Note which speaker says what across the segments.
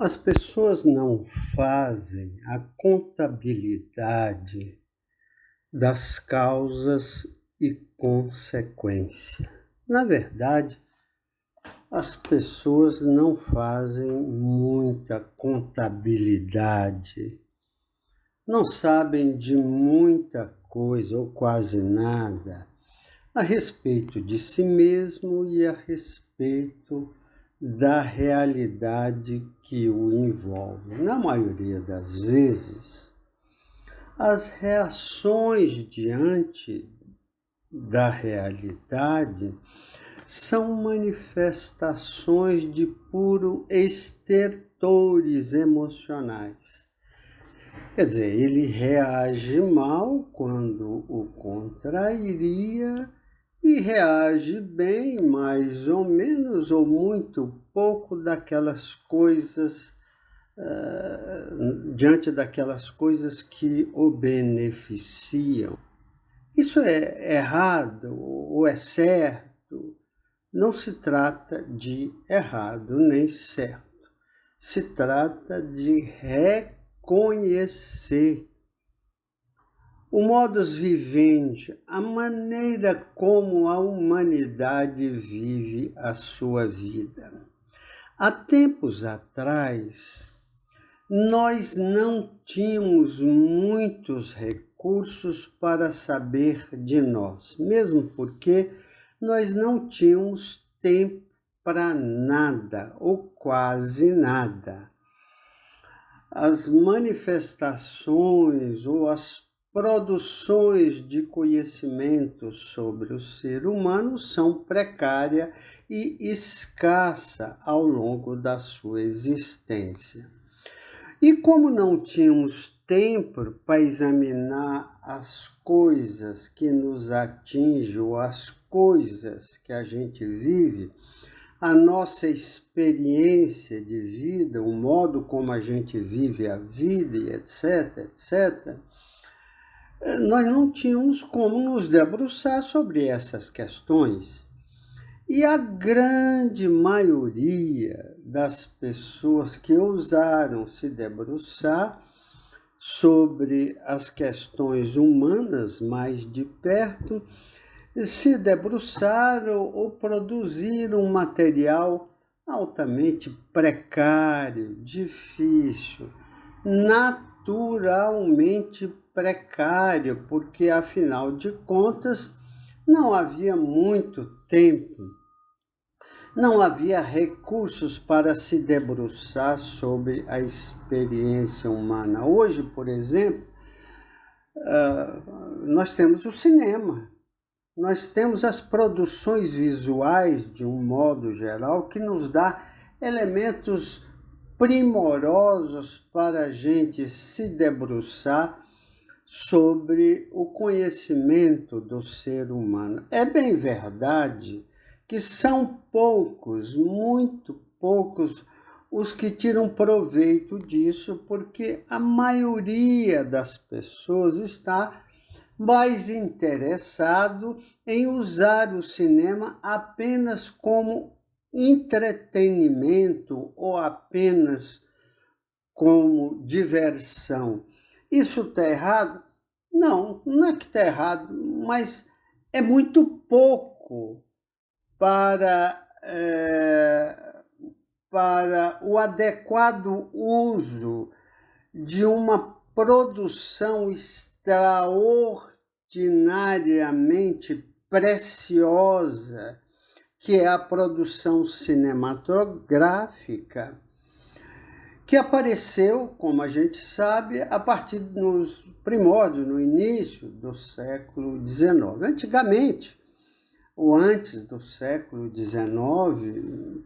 Speaker 1: As pessoas não fazem a contabilidade das causas e consequências. Na verdade, as pessoas não fazem muita contabilidade, não sabem de muita coisa ou quase nada a respeito de si mesmo e a respeito da realidade que o envolve. Na maioria das vezes, as reações diante da realidade são manifestações de puro estertores emocionais. Quer dizer, ele reage mal quando o contrairia e reage bem, mais ou menos, ou muito pouco daquelas coisas, diante daquelas coisas que o beneficiam. Isso é errado ou é certo? Não se trata de errado nem certo. Se trata de reconhecer o modus vivendi, a maneira como a humanidade vive a sua vida. Há tempos atrás, nós não tínhamos muitos recursos para saber de nós, mesmo porque nós não tínhamos tempo para nada ou quase nada. As manifestações ou as produções de conhecimento sobre o ser humano são precárias e escassa ao longo da sua existência. E como não tínhamos tempo para examinar as coisas que nos atingem ou as coisas que a gente vive, a nossa experiência de vida, o modo como a gente vive a vida, e etc., etc., nós não tínhamos como nos debruçar sobre essas questões. E a grande maioria das pessoas que ousaram se debruçar sobre as questões humanas mais de perto, se debruçaram ou produziram um material altamente precário, difícil, naturalmente precário, porque afinal de contas não havia muito tempo, não havia recursos para se debruçar sobre a experiência humana. Hoje, por exemplo, nós temos o cinema, nós temos as produções visuais, de um modo geral, que nos dá elementos primorosos para a gente se debruçar sobre o conhecimento do ser humano. É bem verdade que são poucos, muito poucos, os que tiram proveito disso, porque a maioria das pessoas está mais interessado em usar o cinema apenas como entretenimento ou apenas como diversão. Isso está errado? Não, não é que está errado, mas é muito pouco para o adequado uso de uma produção extraordinariamente preciosa, que é a produção cinematográfica, que apareceu, como a gente sabe, a partir dos primórdios, no início do século XIX. Antigamente, ou antes do século XIX,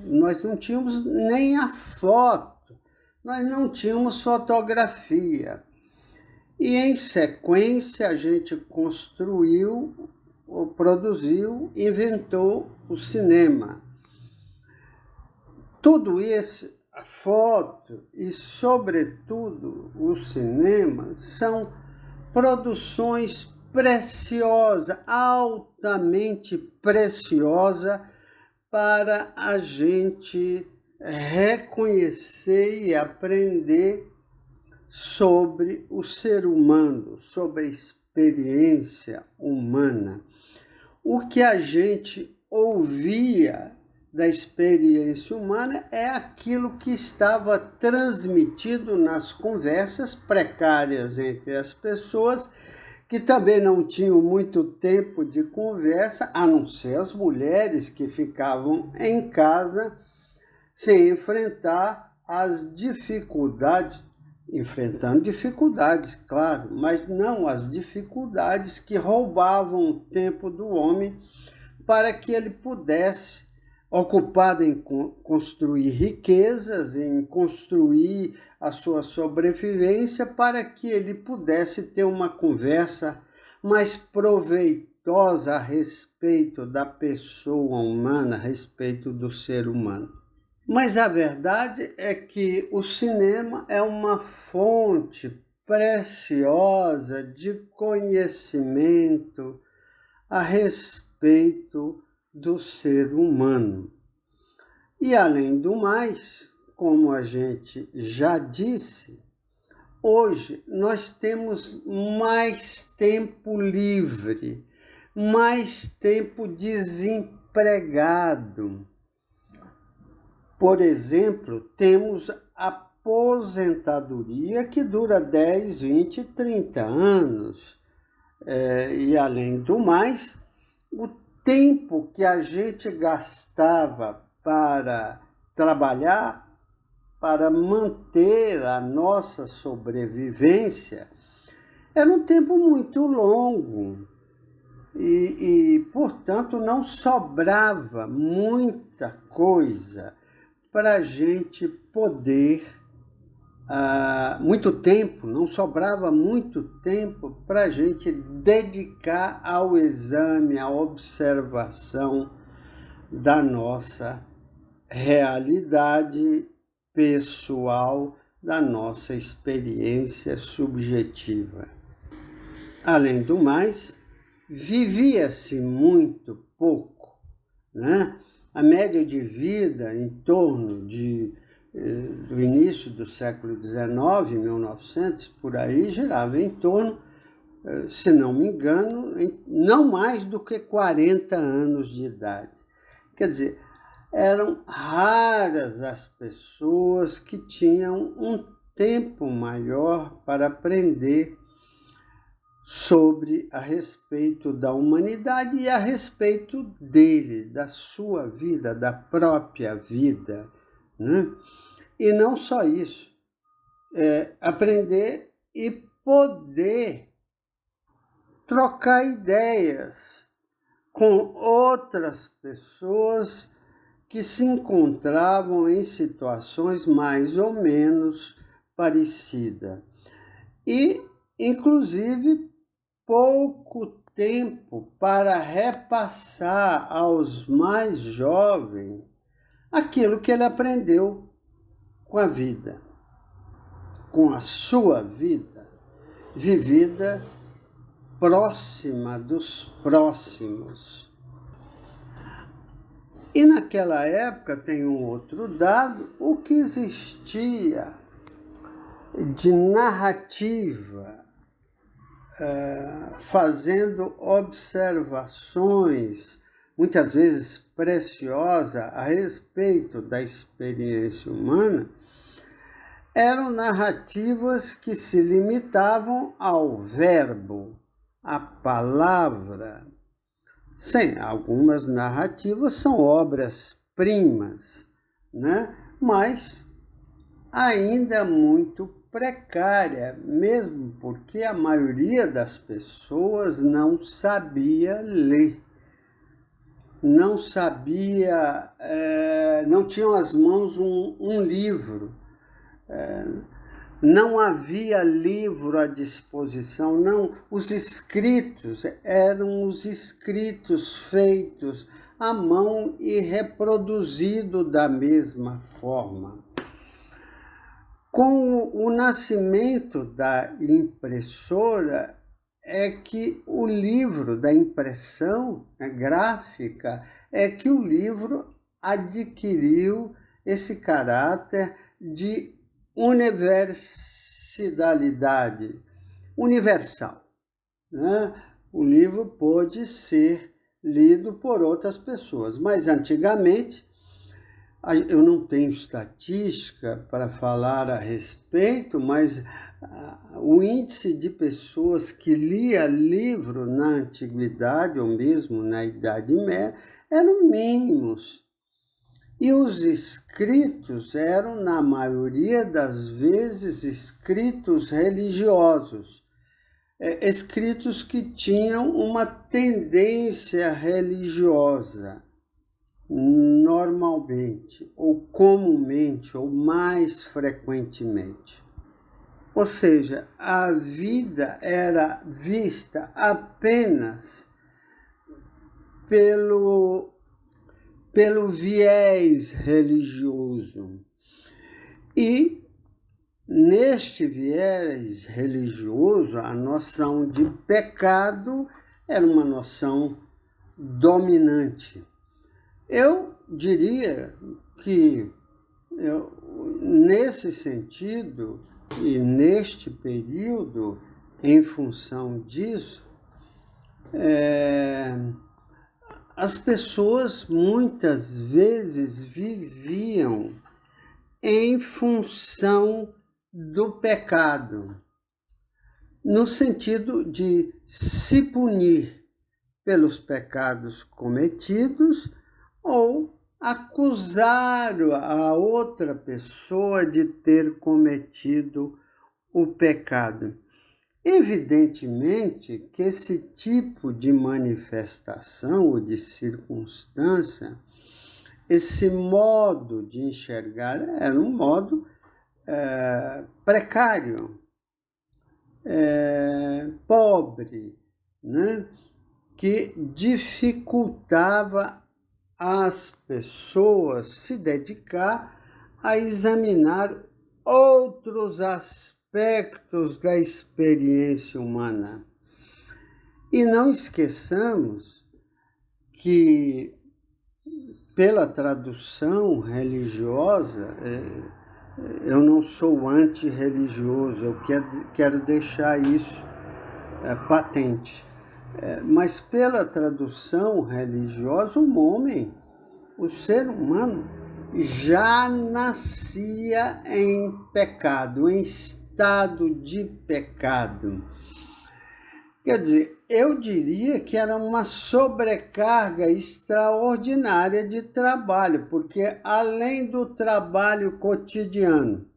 Speaker 1: nós não tínhamos nem a foto, nós não tínhamos fotografia. E em sequência a gente construiu, ou produziu, inventou o cinema. Tudo isso, a foto e, sobretudo, o cinema, são produções preciosas, altamente preciosas para a gente reconhecer e aprender sobre o ser humano, sobre a experiência humana. O que a gente ouvia da experiência humana é aquilo que estava transmitido nas conversas precárias entre as pessoas, que também não tinham muito tempo de conversa, a não ser as mulheres que ficavam em casa sem enfrentar as dificuldades, enfrentando dificuldades, claro, mas não as dificuldades que roubavam o tempo do homem para que ele pudesse, ocupado em construir riquezas, em construir a sua sobrevivência, para que ele pudesse ter uma conversa mais proveitosa a respeito da pessoa humana, a respeito do ser humano. Mas a verdade é que o cinema é uma fonte preciosa de conhecimento a respeito do ser humano. E além do mais, como a gente já disse, hoje nós temos mais tempo livre, mais tempo desempregado. Por exemplo, temos a aposentadoria que dura 10, 20, 30 anos. E além do mais, o tempo que a gente gastava para trabalhar, para manter a nossa sobrevivência, era um tempo muito longo. Portanto, não sobrava muita coisa para a gente poder, não sobrava muito tempo para a gente dedicar ao exame, à observação da nossa realidade pessoal, da nossa experiência subjetiva. Além do mais, vivia-se muito pouco, né? A média de vida em torno do início do século XIX, 1900, por aí, girava em torno, se não me engano, não mais do que 40 anos de idade. Quer dizer, eram raras as pessoas que tinham um tempo maior para aprender sobre a respeito da humanidade e a respeito dele, da sua vida, da própria vida, né? E não só isso, aprender e poder trocar ideias com outras pessoas que se encontravam em situações mais ou menos parecidas. E, inclusive, pouco tempo para repassar aos mais jovens aquilo que ele aprendeu com a vida, com a sua vida, vivida próxima dos próximos. E naquela época, tem um outro dado, o que existia de narrativa, fazendo observações, muitas vezes preciosas, a respeito da experiência humana, eram narrativas que se limitavam ao verbo, à palavra. Sim, algumas narrativas são obras-primas, né? Mas ainda muito precária, mesmo porque a maioria das pessoas não sabia ler, não tinham às mãos um livro, não havia livro à disposição, não, os escritos eram os escritos feitos à mão e reproduzidos da mesma forma. Com o nascimento da impressora é que o livro da impressão gráfica, é que o livro adquiriu esse caráter de universalidade, universal, né? O livro pode ser lido por outras pessoas, mas antigamente, eu não tenho estatística para falar a respeito, mas o índice de pessoas que lia livro na antiguidade, ou mesmo na Idade Média, eram mínimos. E os escritos eram, na maioria das vezes, escritos religiosos, escritos que tinham uma tendência religiosa, normalmente, ou comumente, ou mais frequentemente. Ou seja, a vida era vista apenas pelo viés religioso. E neste viés religioso, a noção de pecado era uma noção dominante. Eu diria que, nesse sentido, e neste período, em função disso, as pessoas muitas vezes viviam em função do pecado, no sentido de se punir pelos pecados cometidos ou acusar a outra pessoa de ter cometido o pecado. Evidentemente que esse tipo de manifestação ou de circunstância, esse modo de enxergar era um modo precário, pobre, né? Que dificultava as pessoas se dedicar a examinar outros aspectos da experiência humana. E não esqueçamos que, pela tradução religiosa, eu não sou antirreligioso, eu quero deixar isso patente. Mas pela tradução religiosa, o homem, o ser humano, já nascia em pecado, em estado de pecado. Quer dizer, eu diria que era uma sobrecarga extraordinária de trabalho, porque além do trabalho cotidiano,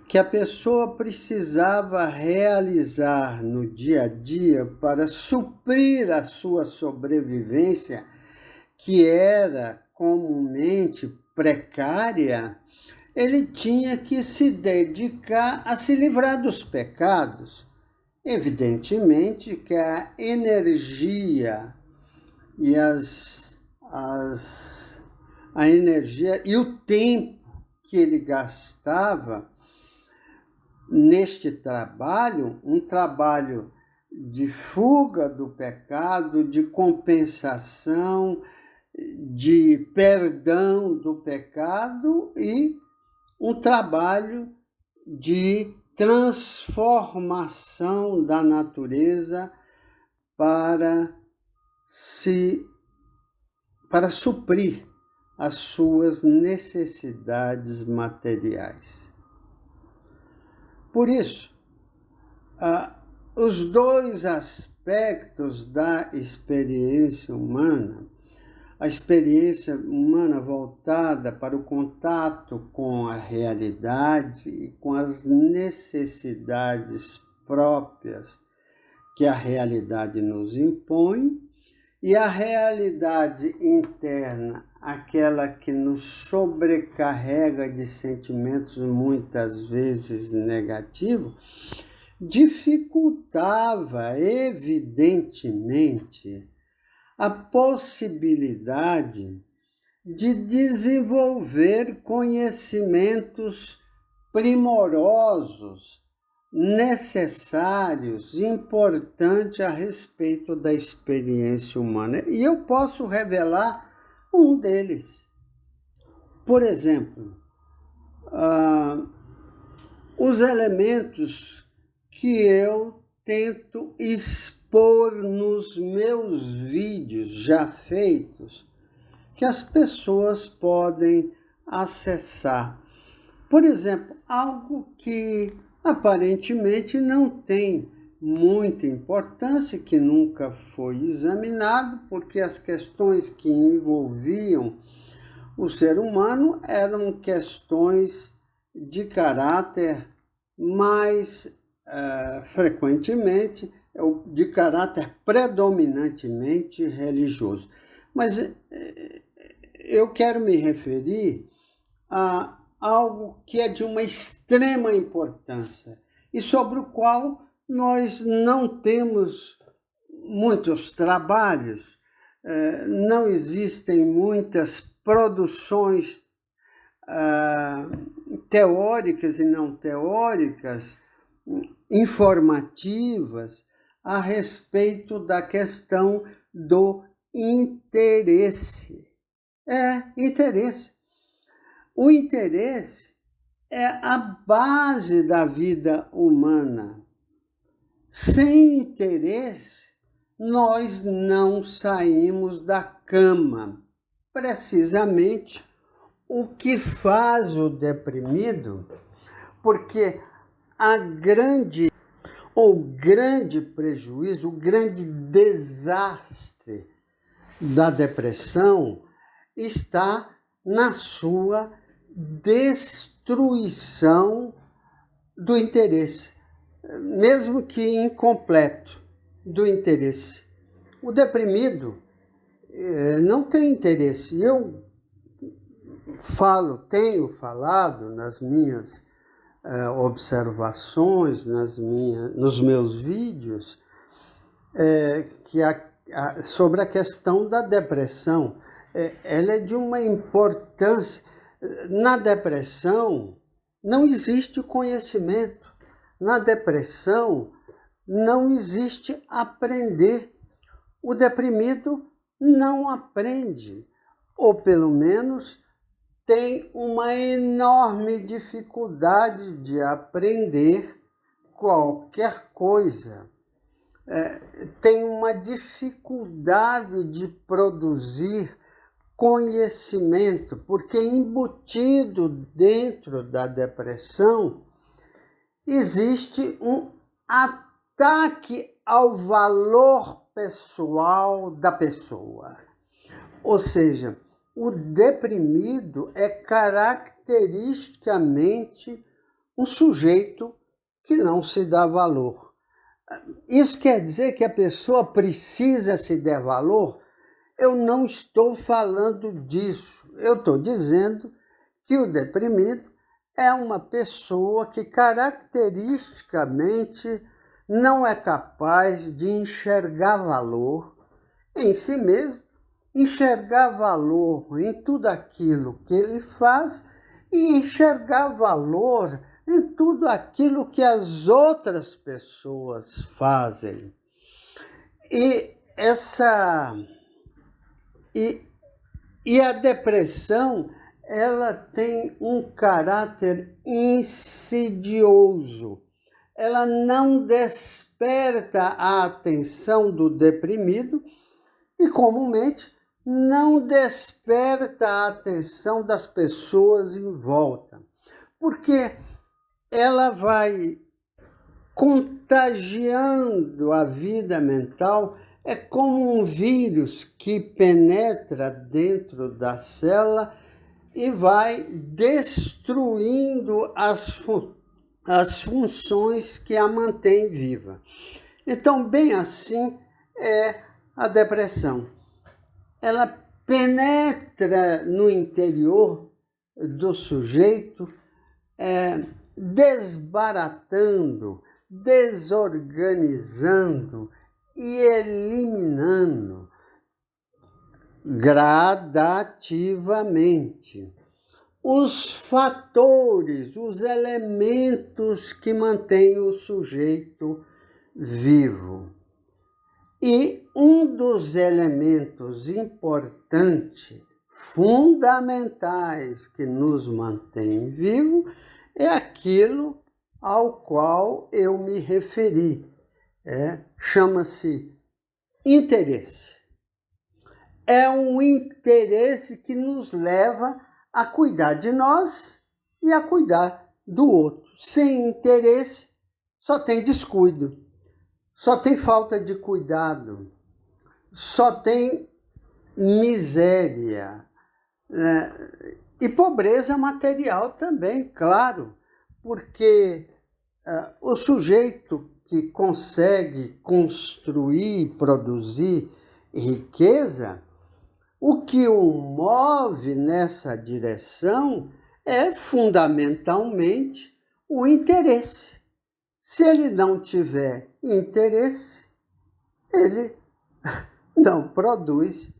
Speaker 1: que a pessoa precisava realizar no dia a dia para suprir a sua sobrevivência, que era comumente precária, ele tinha que se dedicar a se livrar dos pecados. Evidentemente que a energia e a energia e o tempo que ele gastava neste trabalho, um trabalho de fuga do pecado, de compensação, de perdão do pecado e um trabalho de transformação da natureza para suprir as suas necessidades materiais. Por isso, os dois aspectos da experiência humana, a experiência humana voltada para o contato com a realidade e com as necessidades próprias que a realidade nos impõe, e a realidade interna, aquela que nos sobrecarrega de sentimentos muitas vezes negativos, dificultava evidentemente a possibilidade de desenvolver conhecimentos primorosos, necessários, importantes a respeito da experiência humana. E eu posso revelar um deles. Por exemplo, os elementos que eu tento expor nos meus vídeos já feitos, que as pessoas podem acessar. Por exemplo, algo que aparentemente não tem muita importância, que nunca foi examinado, porque as questões que envolviam o ser humano eram questões de caráter mais frequentemente, de caráter predominantemente religioso. Mas eu quero me referir a algo que é de uma extrema importância e sobre o qual nós não temos muitos trabalhos, não existem muitas produções teóricas e não teóricas, informativas, a respeito da questão do interesse. Interesse. O interesse é a base da vida humana. Sem interesse, nós não saímos da cama. Precisamente o que faz o deprimido, porque o grande prejuízo, o grande desastre da depressão está na sua destruição do interesse, mesmo que incompleto, do interesse. O deprimido não tem interesse. Eu tenho falado nas minhas observações, nos meus vídeos, sobre a questão da depressão. Ela é de uma importância. Na depressão não existe conhecimento. Na depressão não existe aprender. O deprimido não aprende, ou pelo menos tem uma enorme dificuldade de aprender qualquer coisa. Tem uma dificuldade de produzir conhecimento, porque embutido dentro da depressão existe um ataque ao valor pessoal da pessoa. Ou seja, o deprimido é caracteristicamente um sujeito que não se dá valor. Isso quer dizer que a pessoa precisa se dar valor? Eu não estou falando disso. Eu estou dizendo que o deprimido é uma pessoa que caracteristicamente não é capaz de enxergar valor em si mesmo, enxergar valor em tudo aquilo que ele faz e enxergar valor em tudo aquilo que as outras pessoas fazem. E a depressão, ela tem um caráter insidioso. Ela não desperta a atenção do deprimido e, comumente, não desperta a atenção das pessoas em volta, porque ela vai contagiando a vida mental. É como um vírus que penetra dentro da célula e vai destruindo as funções que a mantêm viva. Então, bem assim é a depressão. Ela penetra no interior do sujeito, desbaratando, desorganizando e eliminando gradativamente os fatores, os elementos que mantêm o sujeito vivo. E um dos elementos importantes, fundamentais que nos mantêm vivos é aquilo ao qual eu me referi. Chama-se interesse. É um interesse que nos leva a cuidar de nós e a cuidar do outro. Sem interesse, só tem descuido, só tem falta de cuidado, só tem miséria, né? E pobreza material também, claro, porque o sujeito que consegue construir e produzir riqueza, o que o move nessa direção é fundamentalmente o interesse. Se ele não tiver interesse, ele não produz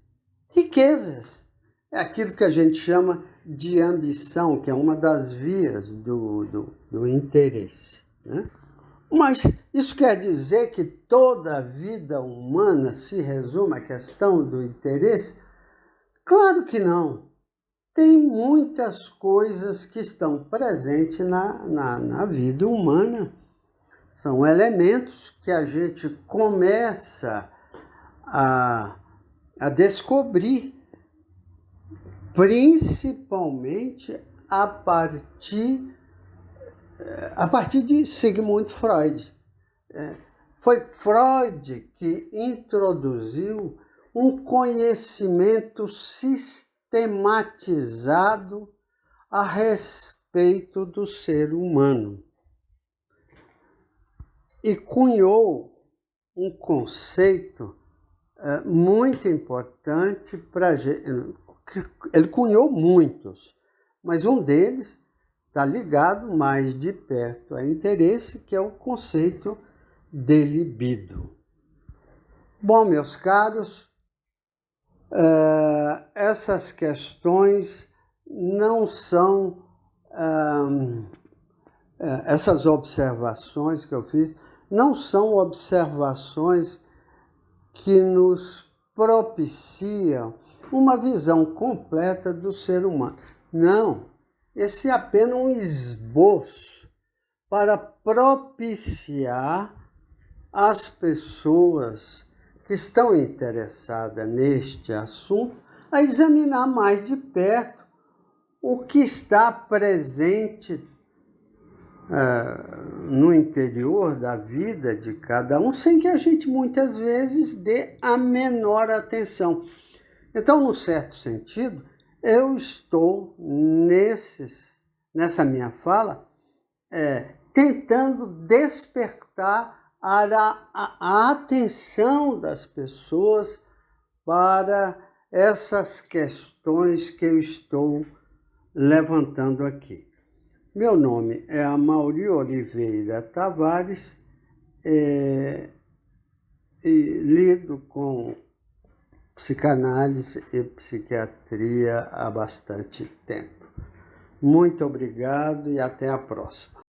Speaker 1: riquezas. É aquilo que a gente chama de ambição, que é uma das vias do interesse, né? Mas isso quer dizer que toda a vida humana se resume à questão do interesse? Claro que não. Tem muitas coisas que estão presentes na vida humana. São elementos que a gente começa a descobrir, principalmente a partir de Sigmund Freud. Foi Freud que introduziu um conhecimento sistematizado a respeito do ser humano e cunhou um conceito muito importante para a gente. Ele cunhou muitos, mas um deles está ligado mais de perto a interesse, que é o conceito de libido. Bom, meus caros, essas questões não são, essas observações que eu fiz, não são observações que nos propiciam uma visão completa do ser humano. Não, esse é apenas um esboço para propiciar às pessoas que estão interessadas neste assunto a examinar mais de perto o que está presente no interior da vida de cada um, sem que a gente muitas vezes dê a menor atenção. Então, num certo sentido, eu estou nessa minha fala tentando despertar a atenção das pessoas para essas questões que eu estou levantando aqui. Meu nome é Amaury Oliveira Tavares e lido com psicanálise e psiquiatria há bastante tempo. Muito obrigado e até a próxima.